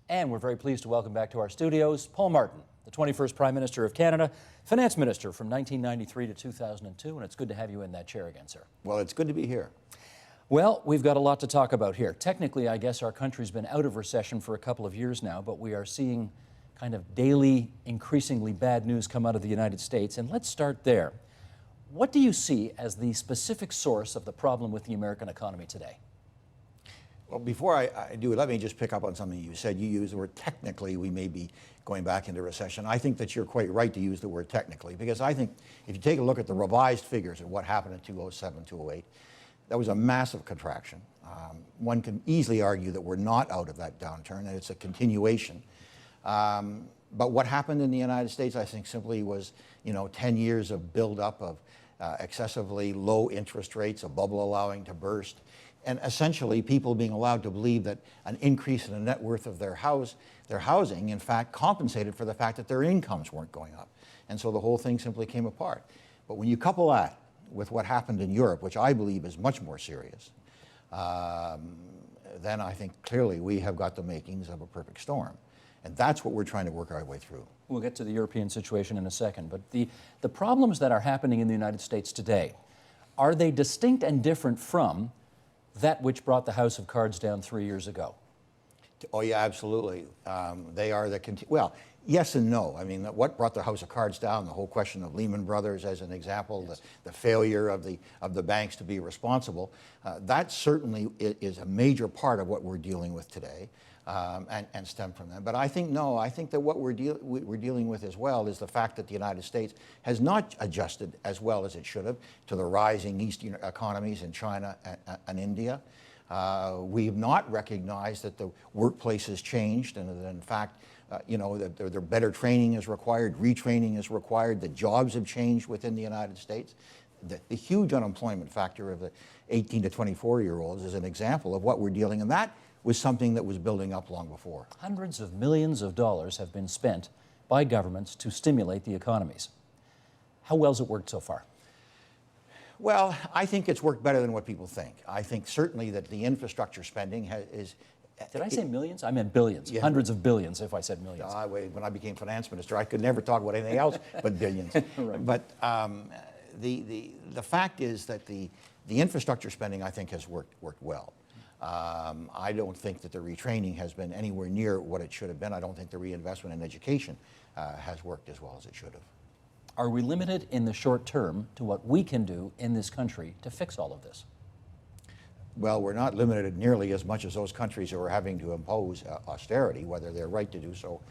And we're very pleased to welcome back to our studios Paul Martin, the 21st Prime Minister of Canada, Finance Minister from 1993 to 2002, and it's good to have you in that chair again, sir. Well, it's good to be here. Well, we've got a lot to talk about here. Technically, I guess our country's been out of recession for a couple of years now, but we are seeing kind of daily, increasingly bad news come out of the United States, and let's start there. What do you see as the specific source of the problem with the American economy today? Well, before I do it, let me just pick up on something you said. You used the word technically we may be going back into recession. I think that you're quite right to use the word technically, because I think if you take a look at the revised figures of what happened in 2007, 2008, that was a massive contraction. One can easily argue that we're not out of that downturn, and it's a continuation. But what happened in the United States, I think, simply was, 10 years of buildup of excessively low interest rates, a bubble allowing to burst, and essentially people being allowed to believe that an increase in the net worth of their housing, in fact, compensated for the fact that their incomes weren't going up. And so the whole thing simply came apart. But when you couple that with what happened in Europe, which I believe is much more serious, then I think clearly we have got the makings of a perfect storm. And that's what we're trying to work our way through. We'll get to the European situation in a second, but the problems that are happening in the United States today, are they distinct and different from that which brought the House of Cards down 3 years ago? Oh yeah, absolutely. They are well, yes and no. I mean, what brought the House of Cards down? The whole question of Lehman Brothers, as an example, yes. the failure of the banks to be responsible. That certainly is a major part of what we're dealing with today, and stem from that. But I think no. I think that what we're dealing with as well is the fact that the United States has not adjusted as well as it should have to the rising Eastern economies in China and India. We have not recognized that the workplace has changed, and that in fact, that better training is required, retraining is required, the jobs have changed within the United States. The huge unemployment factor of the 18 to 24-year-olds is an example of what we're dealing, and that was something that was building up long before. Hundreds of millions of dollars have been spent by governments to stimulate the economies. How well has it worked so far? Well, I think it's worked better than what people think. I think certainly that the infrastructure spending is... Did I say millions? I meant billions. Yeah. Hundreds of billions if I said millions. When I became finance minister, I could never talk about anything else but billions. Right. But the fact is that the infrastructure spending, I think, has worked well. I don't think that the retraining has been anywhere near what it should have been. I don't think the reinvestment in education has worked as well as it should have. Are we limited in the short term to what we can do in this country to fix all of this? Well, we're not limited nearly as much as those countries who are having to impose austerity, whether they're right to do so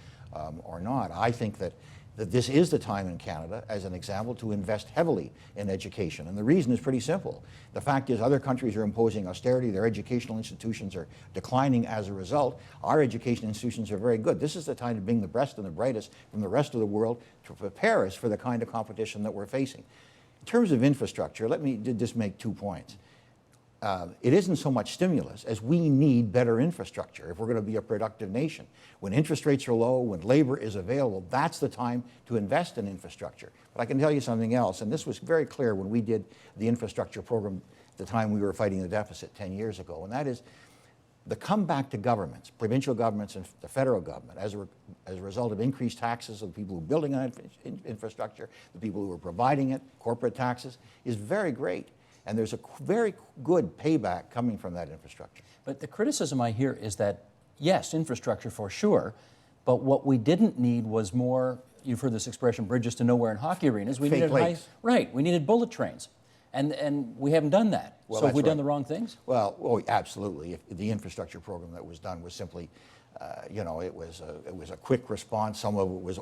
or not. I think that this is the time in Canada, as an example, to invest heavily in education. And the reason is pretty simple. The fact is other countries are imposing austerity, their educational institutions are declining as a result. Our education institutions are very good. This is the time to bring the best and the brightest from the rest of the world to prepare us for the kind of competition that we're facing. In terms of infrastructure, let me just make 2 points. It isn't so much stimulus as we need better infrastructure if we're going to be a productive nation. When interest rates are low, when labor is available, that's the time to invest in infrastructure. But I can tell you something else, and this was very clear when we did the infrastructure program the time we were fighting the deficit 10 years ago, and that is the comeback to governments, provincial governments and the federal government, as a result of increased taxes of the people who are building on infrastructure, the people who are providing it, corporate taxes, is very great. And there's a very good payback coming from that infrastructure. But the criticism I hear is that, yes, infrastructure for sure, but what we didn't need was more, you've heard this expression, bridges to nowhere in hockey arenas. We needed right, we needed bullet trains. And we haven't done that. Well, so have we done the wrong things? Well, absolutely. If the infrastructure program that was done was simply, it was a quick response. Some of it was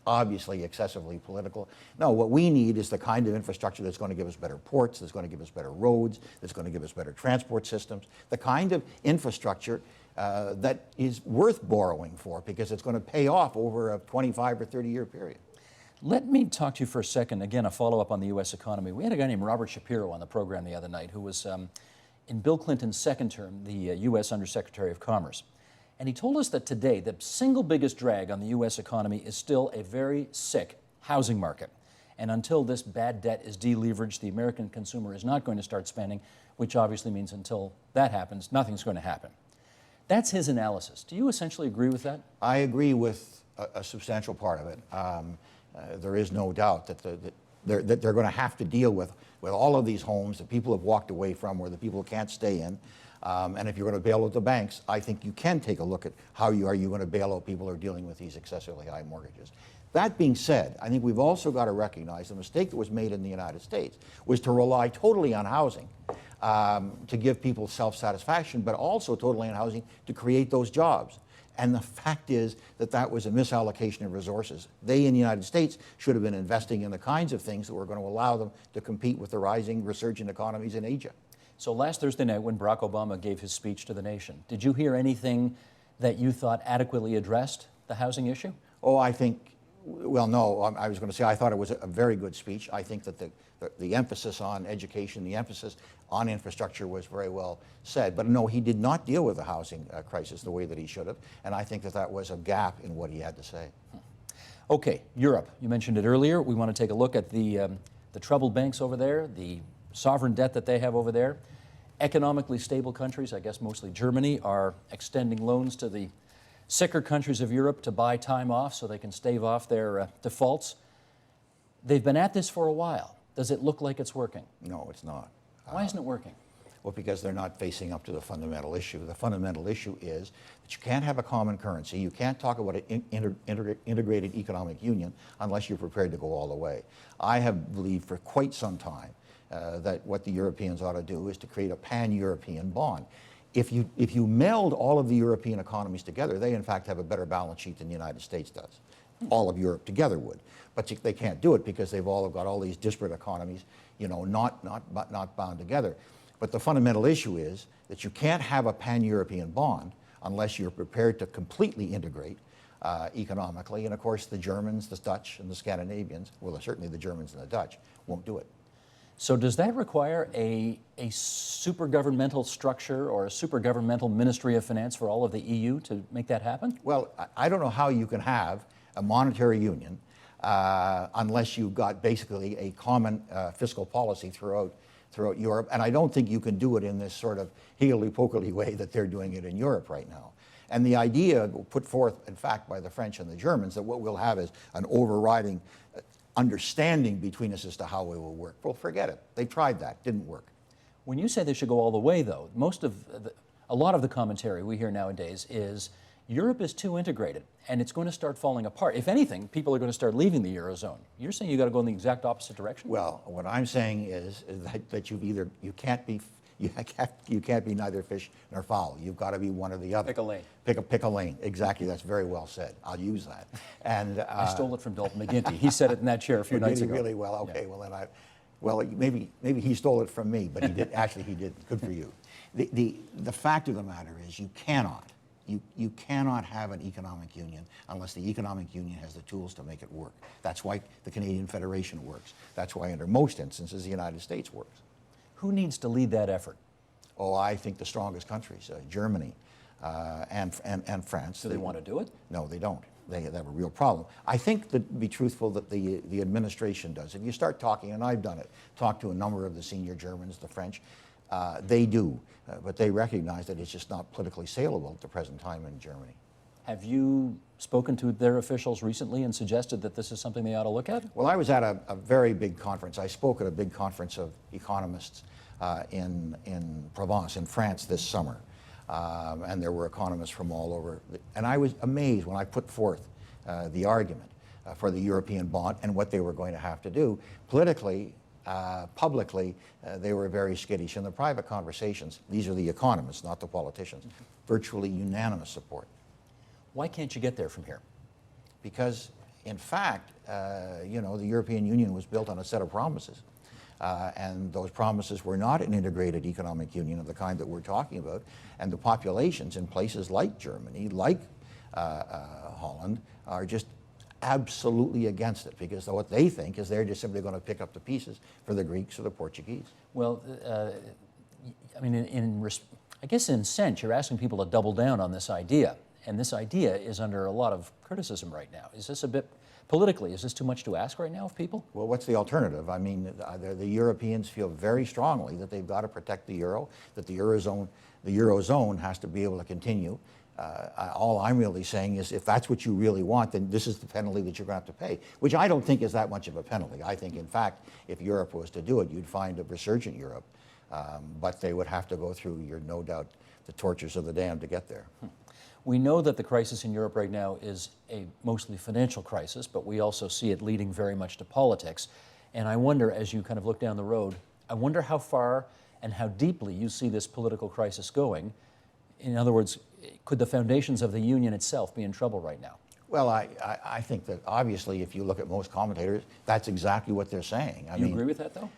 obviously excessively political. No, what we need is the kind of infrastructure that's going to give us better ports, that's going to give us better roads, that's going to give us better transport systems, the kind of infrastructure that is worth borrowing for, because it's going to pay off over a 25 or 30-year period. Let me talk to you for a second, again, a follow-up on the U.S. economy. We had a guy named Robert Shapiro on the program the other night who was in Bill Clinton's second term, the U.S. Undersecretary of Commerce. And he told us that today the single biggest drag on the U.S. economy is still a very sick housing market. And until this bad debt is deleveraged, the American consumer is not going to start spending, which obviously means until that happens, nothing's going to happen. That's his analysis. Do you essentially agree with that? I agree with a substantial part of it. There is no doubt that they're going to have to deal with all of these homes that people have walked away from, where the people can't stay in. And if you're going to bail out the banks, I think you can take a look at how you going to bail out people who are dealing with these excessively high mortgages. That being said, I think we've also got to recognize the mistake that was made in the United States was to rely totally on housing to give people self-satisfaction, but also totally on housing to create those jobs. And the fact is that that was a misallocation of resources. They in the United States should have been investing in the kinds of things that were going to allow them to compete with the rising resurgent economies in Asia. So last Thursday night when Barack Obama gave his speech to the nation, did you hear anything that you thought adequately addressed the housing issue? Oh, I think, well, no, I was going to say I thought it was a very good speech. I think that the emphasis on education, the emphasis on infrastructure was very well said. But no, he did not deal with the housing crisis the way that he should have. And I think that that was a gap in what he had to say. Okay, Europe. You mentioned it earlier. We want to take a look at the troubled banks over there, the sovereign debt that they have over there. Economically stable countries, I guess mostly Germany, are extending loans to the sicker countries of Europe to buy time off so they can stave off their defaults. They've been at this for a while. Does it look like it's working? No, it's not. Why isn't it working? Well, because they're not facing up to the fundamental issue. The fundamental issue is that you can't have a common currency. You can't talk about an integrated economic union unless you're prepared to go all the way. I have believed for quite some time that what the Europeans ought to do is to create a pan-European bond. If you meld all of the European economies together, they in fact have a better balance sheet than the United States does. All of Europe together would. But they can't do it because they've all got all these disparate economies, you know, not bound together. But the fundamental issue is that you can't have a pan-European bond unless you're prepared to completely integrate economically. And of course, the Germans, the Dutch, and the Scandinavians, well, certainly the Germans and the Dutch, won't do it. So does that require a super governmental structure or a super governmental Ministry of Finance for all of the EU to make that happen? Well, I don't know how you can have a monetary union unless you've got basically a common fiscal policy throughout Europe. And I don't think you can do it in this sort of higgledy-pockledy way that they're doing it in Europe right now. And the idea put forth, in fact, by the French and the Germans that what we'll have is an overriding understanding between us as to how we will work. Well, forget it. They tried that. Didn't work. When you say they should go all the way, though, a lot of the commentary we hear nowadays is Europe is too integrated and it's going to start falling apart. If anything, people are going to start leaving the Eurozone. You're saying you got to go in the exact opposite direction? Well, what I'm saying is that you can't be neither fish nor fowl. You've got to be one or the other. Pick a lane. Pick a lane. Exactly. That's very well said. I'll use that. And I stole it from Dalton McGuinty. He said it in that chair a few nights ago. Really well. Okay. Yeah. Well, maybe he stole it from me, but he did. Actually, he did. Good for you. The fact of the matter is, you cannot have an economic union unless the economic union has the tools to make it work. That's why the Canadian Federation works. That's why, under most instances, the United States works. Who needs to lead that effort? Oh, I think the strongest countries, Germany and France. Do they want to do it? No, they don't. They have a real problem. I think, to be truthful, that the administration does. If you start talking, and I've done it, talked to a number of the senior Germans, the French, they do, but they recognize that it's just not politically saleable at the present time in Germany. Have you spoken to their officials recently and suggested that this is something they ought to look at? Well, I was at a very big conference. I spoke at a big conference of economists in Provence, in France, this summer. And there were economists from all over. And I was amazed when I put forth the argument for the European bond and what they were going to have to do. Politically, publicly, they were very skittish. In the private conversations, these are the economists, not the politicians, virtually unanimous support. Why can't you get there from here? Because, in fact, you know, the European Union was built on a set of promises. And those promises were not an integrated economic union of the kind that we're talking about. And the populations in places like Germany, like Holland, are just absolutely against it, because what they think is they're just simply going to pick up the pieces for the Greeks or the Portuguese. Well, I mean, I guess in a sense, you're asking people to double down on this idea. And this idea is under a lot of criticism right now. Is this a bit, politically, is this too much to ask right now of people? Well, what's the alternative? I mean, the Europeans feel very strongly that they've got to protect the euro, that the Eurozone has to be able to continue. All I'm really saying is if that's what you really want, then this is the penalty that you're going to have to pay, which I don't think is that much of a penalty. I think, in fact, if Europe was to do it, you'd find a resurgent Europe. But they would have to go through, no doubt, the tortures of the damned to get there. We know that the crisis in Europe right now is a mostly financial crisis, but we also see it leading very much to politics. And I wonder, as you kind of look down the road, I wonder how far and how deeply you see this political crisis going. In other words, could the foundations of the Union itself be in trouble right now? Well, I think that obviously, if you look at most commentators, that's exactly what they're saying. Do you agree with that, though?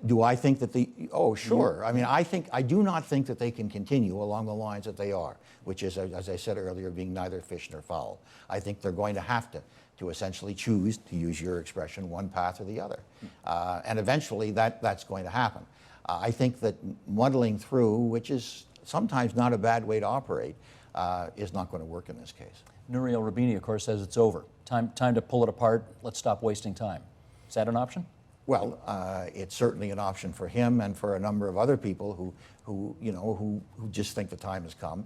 Do I think that oh, sure. I mean, I do not think that they can continue along the lines that they are, which is, as I said earlier, being neither fish nor fowl. I think they're going to have to essentially choose, to use your expression, one path or the other. And eventually that's going to happen. I think that muddling through, which is sometimes not a bad way to operate, is not going to work in this case. Nouriel Roubini, of course, says it's over. Time to pull it apart. Let's stop wasting time. Is that an option? Well, it's certainly an option for him and for a number of other people who just think the time has come.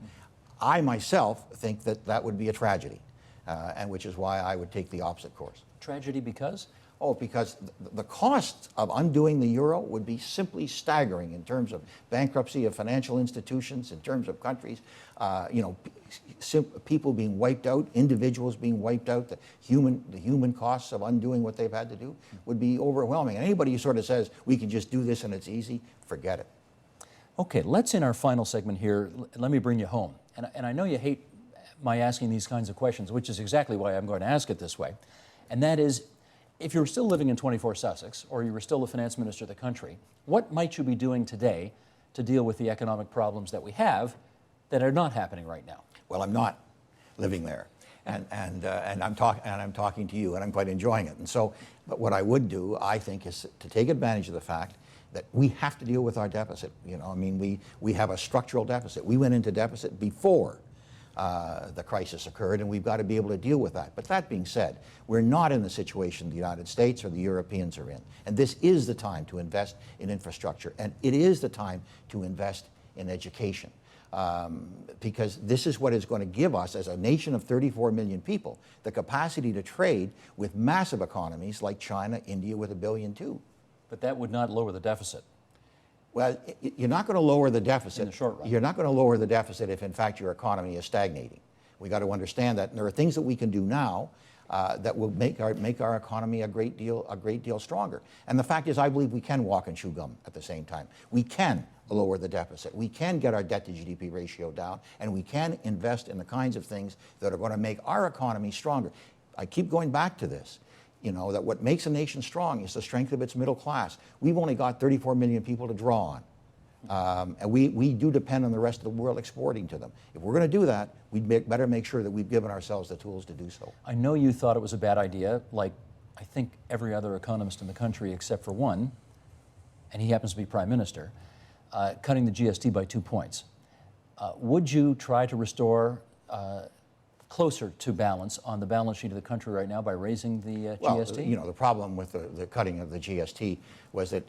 I myself think that would be a tragedy, and which is why I would take the opposite course. Tragedy because? Oh, because the costs of undoing the euro would be simply staggering in terms of bankruptcy of financial institutions, in terms of countries, people being wiped out, individuals being wiped out. The human costs of undoing what they've had to do would be overwhelming. And anybody who sort of says we can just do this and it's easy, forget it. Okay, let's, in our final segment here, let me bring you home. And I know you hate my asking these kinds of questions, which is exactly why I'm going to ask it this way. And that is, if you were still living in 24 Sussex, or you were still the finance minister of the country, what might you be doing today to deal with the economic problems that we have that are not happening right now? Well, I'm not living there, and I'm talking to you, and I'm quite enjoying it. And so, but what I would do, I think, is to take advantage of the fact that we have to deal with our deficit. I mean, we have a structural deficit. We went into deficit before the crisis occurred, and we've got to be able to deal with that. But that being said, we're not in the situation the United States or the Europeans are in. And this is the time to invest in infrastructure, and it is the time to invest in education. Because this is what is going to give us, as a nation of 34 million people, the capacity to trade with massive economies like China, India with 1 billion too. But that would not lower the deficit. Well, you're not going to lower the deficit. In the short run. You're not going to lower the deficit if, in fact, your economy is stagnating. We got to understand that. And there are things that we can do now that will make our economy a great deal stronger. And the fact is, I believe we can walk and chew gum at the same time. We can lower the deficit. We can get our debt to GDP ratio down, and we can invest in the kinds of things that are going to make our economy stronger. I keep going back to this. That what makes a nation strong is the strength of its middle class. We've only got 34 million people to draw on. And we do depend on the rest of the world exporting to them. If we're going to do that, we'd better make sure that we've given ourselves the tools to do so. I know you thought it was a bad idea, like I think every other economist in the country except for one, and he happens to be Prime Minister, cutting the GST by 2 points. Would you try to restore closer to balance on the balance sheet of the country right now by raising the GST? Well, the problem with the cutting of the GST was that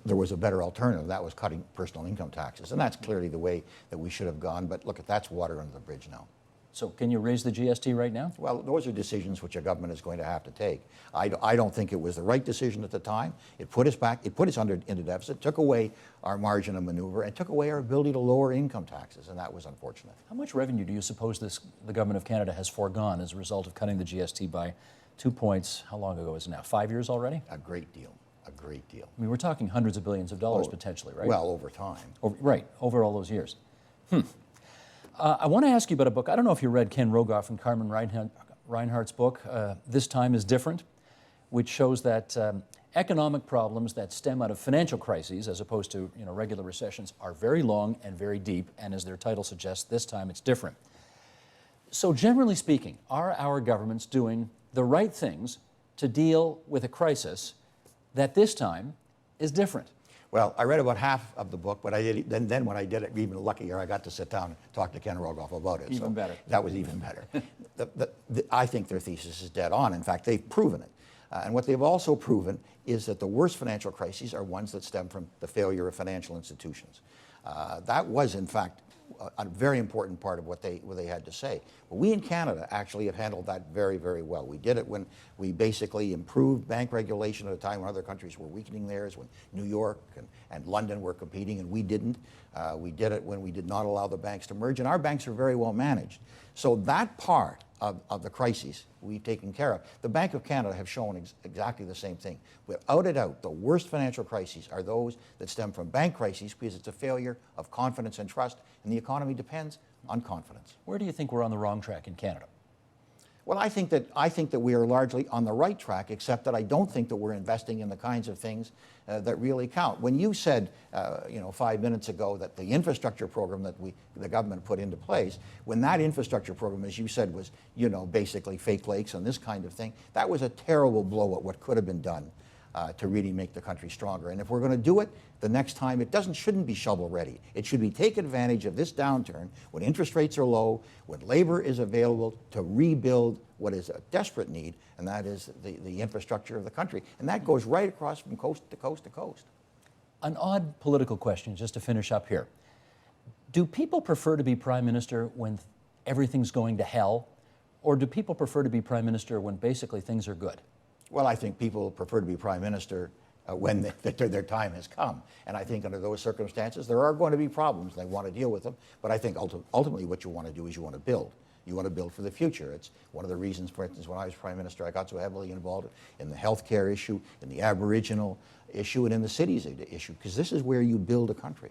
there was a better alternative. That was cutting personal income taxes, and that's clearly the way that we should have gone. But look, that's water under the bridge now. So can you raise the GST right now? Well, those are decisions which a government is going to have to take. I don't think it was the right decision at the time. It put us back, it put us into deficit, took away our margin of maneuver, and took away our ability to lower income taxes, and that was unfortunate. How much revenue do you suppose the government of Canada has foregone as a result of cutting the GST by 2 points? How long ago is it now? 5 years already? A great deal. A great deal. I mean, we're talking hundreds of billions of dollars potentially, right? Well, over time. Over all those years. I want to ask you about a book. I don't know if you read Ken Rogoff and Carmen Reinhardt's book, This Time is Different, which shows that economic problems that stem out of financial crises, as opposed to regular recessions, are very long and very deep, and as their title suggests, this time it's different. So generally speaking, are our governments doing the right things to deal with a crisis that this time is different? Well, I read about half of the book, but I did, then when I did it, even luckier, I got to sit down and talk to Ken Rogoff about it. Even better. That was even better. I think their thesis is dead on. In fact, they've proven it. And what they've also proven is that the worst financial crises are ones that stem from the failure of financial institutions. That was, in fact, a very important part of what they had to say. But we in Canada actually have handled that very, very well. We did it when we basically improved bank regulation at a time when other countries were weakening theirs, when New York and London were competing and we didn't. We did it when we did not allow the banks to merge, and our banks are very well managed. So that part of the crises we've taken care of. The Bank of Canada have shown exactly the same thing. Without a doubt, the worst financial crises are those that stem from bank crises because it's a failure of confidence and trust, and the economy depends on confidence. Where do you think we're on the wrong track in Canada? Well, I think that we are largely on the right track, except that I don't think that we're investing in the kinds of things that really count. When you said, 5 minutes ago that the infrastructure program that the government put into place, when that infrastructure program, as you said, was, basically fake lakes and this kind of thing, that was a terrible blow at what could have been done to really make the country stronger. And if we're going to do it, the next time it shouldn't be shovel ready. It should be take advantage of this downturn when interest rates are low, when labor is available to rebuild what is a desperate need, and that is the infrastructure of the country. And that goes right across from coast to coast to coast. An odd political question, just to finish up here. Do people prefer to be prime minister when everything's going to hell, or do people prefer to be prime minister when basically things are good? Well, I think people prefer to be prime minister when their time has come. And I think under those circumstances, there are going to be problems. They want to deal with them. But I think ultimately what you want to do is you want to build. You want to build for the future. It's one of the reasons, for instance, when I was prime minister, I got so heavily involved in the healthcare issue, in the Aboriginal issue, and in the cities issue, because this is where you build a country.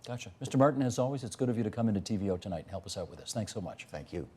Gotcha. Mr. Martin, as always, it's good of you to come into TVO tonight and help us out with this. Thanks so much. Thank you.